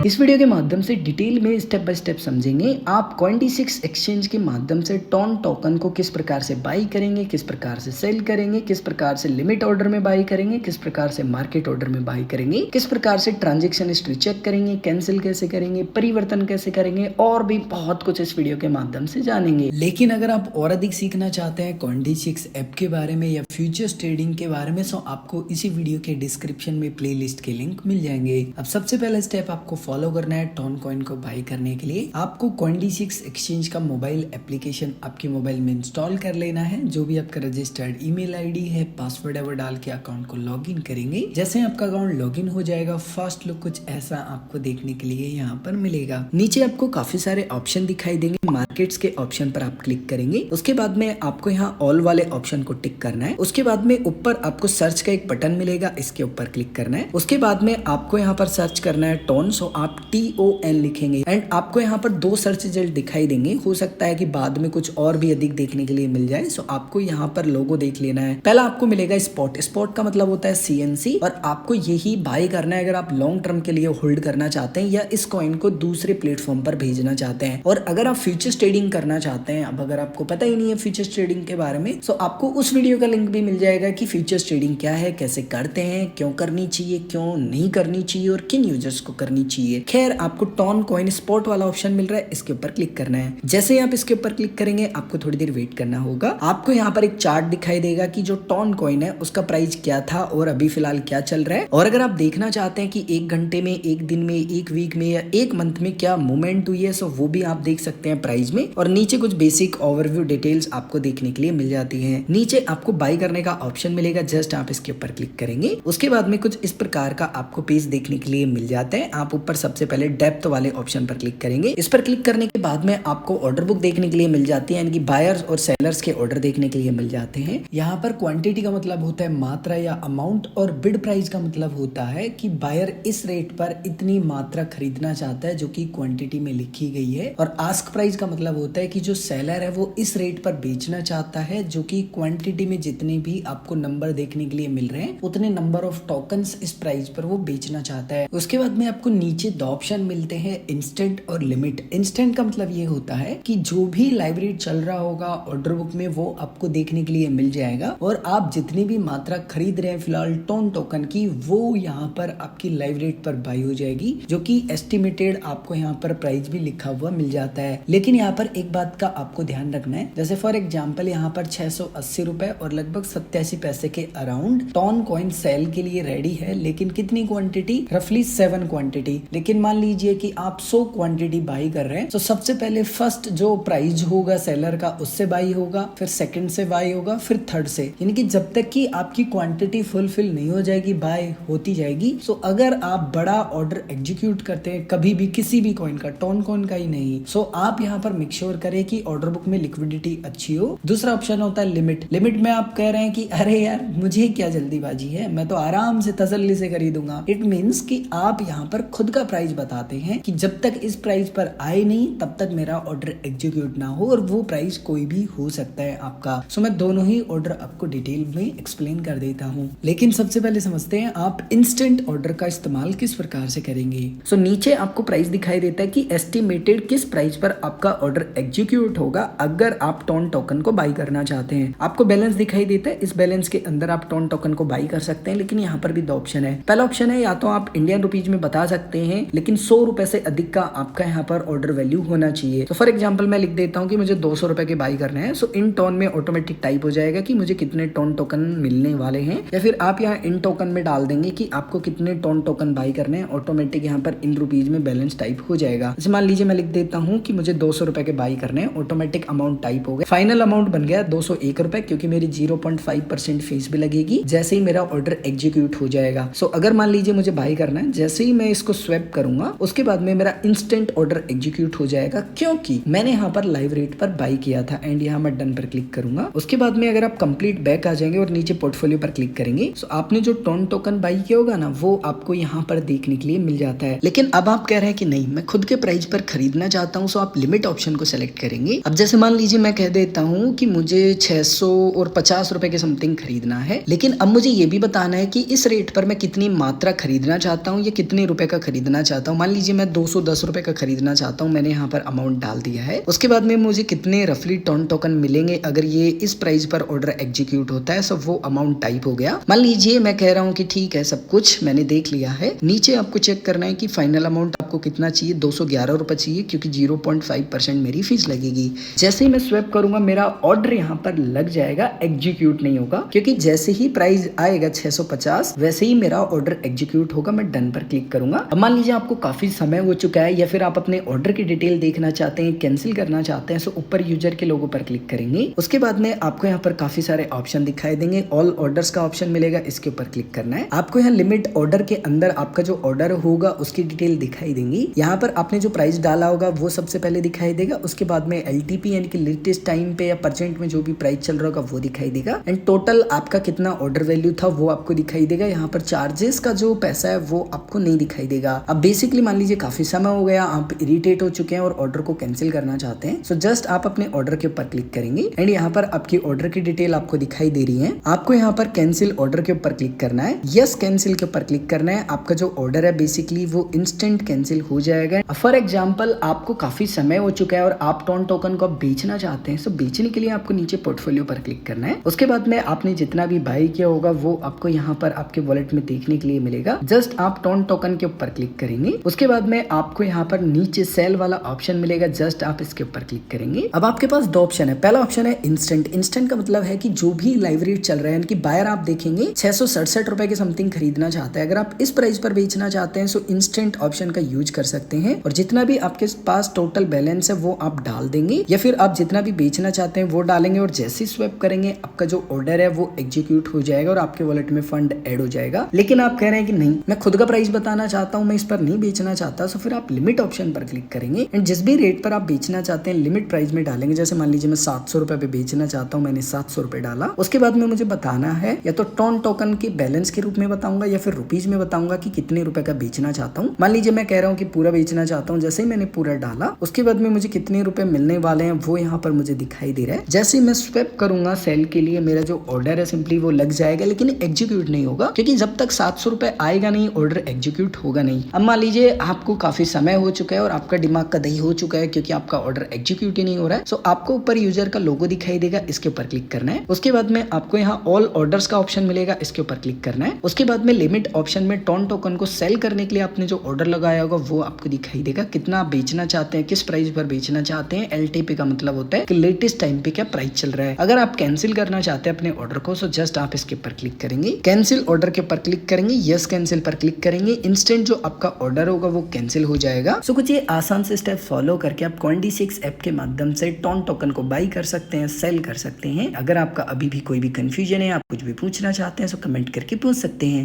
इस वीडियो के माध्यम से डिटेल में स्टेप बाय स्टेप समझेंगे आप Coin26 एक्सचेंज के माध्यम से टॉन टोकन को किस प्रकार से बाई करेंगे, किस प्रकार से सेल करेंगे, किस प्रकार से लिमिट ऑर्डर में बाई करेंगे, किस प्रकार से मार्केट ऑर्डर में बाई करेंगे, किस प्रकार से ट्रांजेक्शन हिस्ट्री चेक करेंगे, कैंसिल कैसे करेंगे, परिवर्तन कैसे करेंगे और भी बहुत कुछ इस वीडियो के माध्यम से जानेंगे। लेकिन अगर आप और अधिक सीखना चाहते हैं Coin26 ऐप के बारे में या फ्यूचर्स ट्रेडिंग के बारे में, तो आपको इसी वीडियो के डिस्क्रिप्शन में प्लेलिस्ट के लिंक मिल जाएंगे। अब सबसे पहला स्टेप आपको फॉलो करना है टॉन कॉइन को बाई करने के लिए। आपको Coin26 एक्सचेंज का मोबाइल एप्लीकेशन आपके मोबाइल में इंस्टॉल कर लेना है। जो भी आपका रजिस्टर्ड ईमेल आईडी है, पासवर्ड है, वो डाल के अकाउंट को लॉगिन करेंगे। जैसे आपका अकाउंट लॉगिन हो जाएगा, फर्स्ट लुक कुछ ऐसा आपको देखने के लिए यहाँ पर मिलेगा। नीचे आपको काफी सारे ऑप्शन दिखाई देंगे। मार्केट्स के ऑप्शन पर आप क्लिक करेंगे। उसके बाद में आपको यहाँ ऑल वाले ऑप्शन को टिक करना है। उसके बाद में ऊपर आपको सर्च का एक बटन मिलेगा, इसके ऊपर क्लिक करना है। उसके बाद में आपको यहाँ पर सर्च करना है टॉन, सो आप TON लिखेंगे एंड आपको यहाँ पर 2 सर्च रिजल्ट दिखाई देंगे। हो सकता है कि बाद में कुछ और भी अधिक देखने के लिए मिल जाए। सो आपको यहाँ पर लोगो देख लेना है। पहला आपको मिलेगा स्पॉट का मतलब होता है CNC और आपको यही बाय करना है अगर आप लॉन्ग टर्म के लिए होल्ड करना चाहते हैं या इस कॉइन को दूसरे प्लेटफॉर्म पर भेजना चाहते हैं। और अगर आप फ्यूचर्स ट्रेडिंग करना चाहते हैं, अब अगर आपको पता ही नहीं है फ्यूचर्स ट्रेडिंग के बारे में, तो आपको उस वीडियो का लिंक भी मिल जाएगा कि फ्यूचर्स ट्रेडिंग क्या है, कैसे करते हैं, क्यों करनी चाहिए, क्यों नहीं करनी चाहिए और किन यूजर्स को करनी चाहिए। खैर, आपको टॉन कॉइन स्पॉट वाला ऑप्शन मिल रहा है, इसके ऊपर क्लिक करना है। जैसे ही आप इसके ऊपर क्लिक करेंगे, आपको थोड़ी देर वेट करना होगा। आपको यहाँ पर एक चार्ट दिखाई देगा कि जो टॉन कॉइन है उसका प्राइस क्या था और अभी फिलहाल क्या चल रहा है। और अगर आप देखना चाहते हैं कि 1 घंटे में, 1 दिन में, 1 वीक में या 1 मंथ में क्या मूवमेंट हुई है, सो वो भी आप देख सकते हैं प्राइस में। और नीचे कुछ बेसिक ओवरव्यू डिटेल्स आपको देखने के लिए मिल जाती है। नीचे आपको बाय करने का ऑप्शन मिलेगा, जस्ट आप इसके ऊपर क्लिक करेंगे। उसके बाद में कुछ इस प्रकार का आपको पेज देखने के लिए मिल जाते हैं। आप ऊपर सबसे पहले डेप्थ वाले ऑप्शन पर क्लिक करेंगे। इस पर क्लिक करने के बाद में आपको ऑर्डर बुक देखने के लिए मिल जाती है, यानी कि बायर्स और सेलर्स के ऑर्डर देखने के लिए मिल जाते हैं। यहाँ पर क्वांटिटी का मतलब होता है मात्रा या अमाउंट और बिड प्राइस का मतलब होता है कि बायर इस रेट पर इतनी मात्रा खरीदना चाहता है जो कि क्वांटिटी में लिखी गई है। और आस्क प्राइस का मतलब होता है कि जो सेलर है वो इस रेट पर बेचना चाहता है जो कि क्वांटिटी में जितने भी आपको नंबर देखने के लिए मिल रहे हैं उतने नंबर ऑफ टोकन्स इस प्राइस पर वो बेचना चाहता है। उसके बाद में आपको नीचे 2 ऑप्शन मिलते हैं, इंस्टेंट और लिमिट। इंस्टेंट का मतलब ये होता है कि जो भी लाइव रेट चल रहा होगा ऑर्डर बुक में वो आपको देखने के लिए मिल जाएगा और आप जितनी भी मात्रा खरीद रहे हैं फिलहाल टॉन टोकन की, वो यहाँ पर आपकी लाइव रेट पर बाई हो जाएगी, जो कि एस्टिमेटेड आपको यहाँ पर प्राइस भी लिखा हुआ मिल जाता है। लेकिन यहाँ पर एक बात का आपको ध्यान रखना है, जैसे फॉर एग्जाम्पल यहाँ पर 680 रुपए और लगभग 87 पैसे के अराउंड टॉन कॉइन सेल के लिए रेडी है। लेकिन कितनी क्वांटिटी? रफली 7 क्वांटिटी। लेकिन मान लीजिए कि आप 100 क्वांटिटी बाई कर रहे हैं, तो सबसे पहले फर्स्ट जो प्राइस होगा सेलर का उससे बाई होगा, फिर सेकंड से बाई होगा, फिर थर्ड से, यानी कि जब तक कि आपकी क्वांटिटी फुलफिल नहीं हो जाएगी बाई होती जाएगी। सो अगर आप बड़ा ऑर्डर एग्जीक्यूट करते हैं कभी भी किसी भी कॉइन का, टॉन कॉइन का ही नहीं, सो आप यहाँ पर मेक श्योर करें कि ऑर्डर बुक में लिक्विडिटी अच्छी हो। दूसरा ऑप्शन होता है लिमिट। लिमिट में आप कह रहे हैं कि अरे यार मुझे क्या जल्दीबाजी है, मैं तो आराम से तसल्ली से खरीदूंगा। इट मीन्स कि आप यहाँ पर खुद का प्राइस बताते हैं कि जब तक इस प्राइस पर आए नहीं तब तक मेरा ऑर्डर एग्जीक्यूट ना हो, और वो प्राइस कोई भी हो सकता है आपका। सो मैं दोनों ही ऑर्डर आपको डिटेल में एक्सप्लेन कर देता हूँ। लेकिन सबसे पहले समझते हैं आप इंस्टेंट ऑर्डर का इस्तेमाल किस प्रकार से करेंगे। सो नीचे आपको प्राइस दिखाई देता है कि एस्टिमेटेड किस प्राइस पर आपका ऑर्डर एग्जीक्यूट होगा अगर आप टॉन टोकन को बाई करना चाहते हैं। आपको बैलेंस दिखाई देता है, इस बैलेंस के अंदर आप टॉन टोकन को बाई कर सकते हैं। लेकिन यहाँ पर भी 2 ऑप्शन है। पहला ऑप्शन है या तो आप इंडियन रुपीज में बता सकते हैं, लेकिन 100 रुपए से अधिक का आपका यहाँ पर ऑर्डर वैल्यू होना चाहिए। तो फॉर एग्जाम्पल मैं लिख देता हूँ कि मुझे 200 रुपए के बाई करने हैं। सो इन टॉन में ऑटोमेटिक टाइप हो जाएगा कि मुझे कितने टॉन टोकन मिलने वाले हैं, या फिर आप यहाँ इन टोकन में डाल देंगे कि आपको कितने टॉन टोकन बाई करने हैं। ऑटोमेटिक यहाँ पर इन रुपीज में बैलेंस टाइप हो जाएगा। जैसे मान लीजिए मैं लिख देता हूँ कि मुझे 200 रुपए के बाई करने हैं, ऑटोमेटिक अमाउंट टाइप हो गया। फाइनल अमाउंट बन गया 201 रुपए, क्योंकि मेरी 0.5% फीस भी लगेगी जैसे ही मेरा ऑर्डर एग्जीक्यूट हो जाएगा। सो अगर मान लीजिए मुझे बाई करना है, जैसे ही मैं इसको स्वैप करूंगा उसके बाद में मेरा इंस्टेंट ऑर्डर एग्जीक्यूट हो जाएगा, क्योंकि मैंने यहाँ पर लाइव रेट पर बाई किया था। एंड यहाँ मैं डन पर क्लिक करूंगा। उसके बाद में अगर आप कंप्लीट बैक आ जाएंगे और नीचे पोर्टफोलियो पर क्लिक करेंगे, सो आपने जो टॉन टोकन बाई किया होगा ना, वो आपको यहाँ पर देखने के लिए मिल जाता है। लेकिन अब आप कह रहे हैं कि नहीं, मैं खुद के प्राइस पर खरीदना चाहता हूँ, सो आप लिमिट ऑप्शन को सेलेक्ट करेंगे। अब जैसे मान लीजिए मैं कह देता हूँ कि मुझे 600 और 50 रुपए के समथिंग खरीदना है, लेकिन अब मुझे ये भी बताना है कि इस रेट पर मैं कितनी मात्रा खरीदना चाहता हूँ या कितने रुपए का खरीदना खरीदना चाहता हूँ, मान लीजिए मैं 210 रुपए का खरीदना चाहता हूँ, मैंने यहाँ पर अमाउंट डाल दिया है। उसके बाद में मुझे कितने रफली टॉन टोकन मिलेंगे अगर ये इस प्राइस पर ऑर्डर एग्जीक्यूट होता है, सब वो अमाउंट टाइप हो गया। मान लीजिए मैं कह रहा हूँ कि ठीक है, सब कुछ मैंने देख लिया है। नीचे आपको चेक करना है कि फाइनल अमाउंट आपको कितना चाहिए, 211 रुपए चाहिए, क्योंकि 0.5% मेरी फीस लगेगी। जैसे ही मैं स्वैप करूंगा मेरा ऑर्डर यहाँ पर लग जाएगा, एग्जीक्यूट नहीं होगा, क्योंकि जैसे ही प्राइस आएगा 650 वैसे ही मेरा ऑर्डर एग्जीक्यूट होगा। मैं डन पर क्लिक करूंगा। अब मान लीजिए आपको काफी समय हो चुका है या फिर आप अपने ऑर्डर की डिटेल देखना चाहते हैं, कैंसिल करना चाहते हैं, तो ऊपर यूजर के लोगो पर क्लिक करेंगे। उसके बाद में आपको यहाँ पर काफी सारे ऑप्शन दिखाई देंगे। ऑल ऑर्डर्स का ऑप्शन मिलेगा, इसके ऊपर क्लिक करना है। आपको यहाँ लिमिट ऑर्डर के अंदर आपका जो ऑर्डर होगा उसकी डिटेल दिखाई देंगी। यहाँ पर आपने जो प्राइस डाला होगा वो सबसे पहले दिखाई देगा। उसके बाद में LTP यानी कि लेटेस्ट टाइम पे या परसेंट में जो भी प्राइस चल रहा होगा वो दिखाई देगा। एंड टोटल आपका कितना ऑर्डर वैल्यू था वो आपको दिखाई देगा। यहाँ पर चार्जेस का जो पैसा है वो आपको नहीं दिखाई देगा। अब बेसिकली मान लीजिए काफी समय हो गया, आप इरिटेट हो चुके हैं और ऑर्डर को कैंसिल करना चाहते हैं, सो जस्ट आप अपने ऑर्डर के ऊपर क्लिक करेंगे एंड यहाँ पर आपकी ऑर्डर की डिटेल आपको दिखाई दे रही है। आपको यहाँ पर कैंसिल ऑर्डर के ऊपर क्लिक करना है, यस कैंसिल के ऊपर क्लिक करना है। आपका जो ऑर्डर है बेसिकली वो इंस्टेंट कैंसिल हो जाएगा। फॉर एग्जाम्पल आपको काफी समय हो चुका है और आप टॉन टोकन को बेचना चाहते हैं, सो बेचने के लिए आपको नीचे पोर्टफोलियो पर क्लिक करना है। उसके बाद में आपने जितना भी बाई किया होगा वो आपको यहाँ पर आपके वॉलेट में देखने के लिए मिलेगा। जस्ट आप टॉन टोकन के ऊपर क्लिक करेंगे। उसके बाद में आपको यहाँ पर नीचे सेल वाला ऑप्शन मिलेगा, जस्ट आप इसके ऊपर क्लिक करेंगे। अब आपके पास दो ऑप्शन है। पहला ऑप्शन है इंस्टेंट। इंस्टेंट का मतलब है कि जो भी लाइव रेट चल रहा है, कि बायर आप देखेंगे 667 रुपए के समथिंग खरीदना चाहता है, अगर आप इस प्राइस पर बेचना चाहते हैं सो इंस्टेंट ऑप्शन का यूज कर सकते हैं और जितना भी आपके पास टोटल बैलेंस है वो आप डाल देंगे या फिर आप जितना भी बेचना चाहते हैं वो डालेंगे और जैसे स्वैप करेंगे आपका जो ऑर्डर है वो एग्जीक्यूट हो जाएगा और आपके वॉलेट में फंड ऐड हो जाएगा। लेकिन आप कह रहे हैं कि नहीं, मैं खुद का प्राइस बताना चाहता हूं, मैं इस पर नहीं बेचना चाहता, तो फिर आप लिमिट ऑप्शन पर क्लिक करेंगे एंड जिस भी रेट पर आप बेचना चाहते हैं लिमिट प्राइस में डालेंगे। जैसे मान लीजिए मैं 700 रुपए पे बेचना चाहता हूँ, मैंने 700 रुपए डाला। उसके बाद में मुझे बताना है या तो टॉन टोकन के बैलेंस के रूप में बताऊंगा या फिर रुपीज में बताऊंगा कि कितने रुपए का बेचना चाहता हूँ। मान लीजिए मैं कह रहा हूँ कि पूरा बेचना चाहता हूँ। जैसे ही मैंने पूरा डाला उसके बाद में मुझे कितने रुपए मिलने वाले हैं वो यहाँ पर मुझे दिखाई दे रहा है। जैसे ही मैं स्वैप करूंगा सेल के लिए मेरा जो ऑर्डर है सिंपली वो लग जाएगा, लेकिन एग्जीक्यूट नहीं होगा क्योंकि जब तक 700 रुपए आएगा नहीं ऑर्डर एग्जीक्यूट होगा नहीं। अब मान लीजिए आपको काफी समय हो चुका है और आपका दिमाग का दही हो चुका है क्योंकि आपका ऑर्डर एग्जीक्यूट ही नहीं हो रहा है। सो आपको ऊपर यूजर का लोगो दिखाई देगा, इसके ऊपर क्लिक करना है। उसके बाद में आपको यहाँ ऑल ऑर्डर्स का ऑप्शन मिलेगा, इसके ऊपर क्लिक करना है। उसके बाद में लिमिट ऑप्शन में टॉन टोकन को सेल करने के लिए आपने जो ऑर्डर लगाया होगा वो आपको दिखाई देगा, कितना आप बेचना चाहते हैं, किस प्राइस पर बेचना चाहते हैं। LTP का मतलब होता है कि लेटेस्ट टाइम पे क्या प्राइस चल रहा है। अगर आप कैंसिल करना चाहते हैं अपने ऑर्डर को सो जस्ट आप इसके ऊपर क्लिक करेंगे, कैंसिल ऑर्डर के ऊपर क्लिक करेंगे, यस कैंसिल पर क्लिक करेंगे। इंस्टेंट जो आपका ऑर्डर होगा वो कैंसिल हो जाएगा। सो कुछ ये आसान से स्टेप फॉलो करके आप Coin26 ऐप के माध्यम से टॉन टोकन को बाई कर सकते हैं, सेल कर सकते हैं। अगर आपका अभी भी कोई भी कंफ्यूजन है, आप कुछ भी पूछना चाहते हैं तो कमेंट करके पूछ सकते हैं।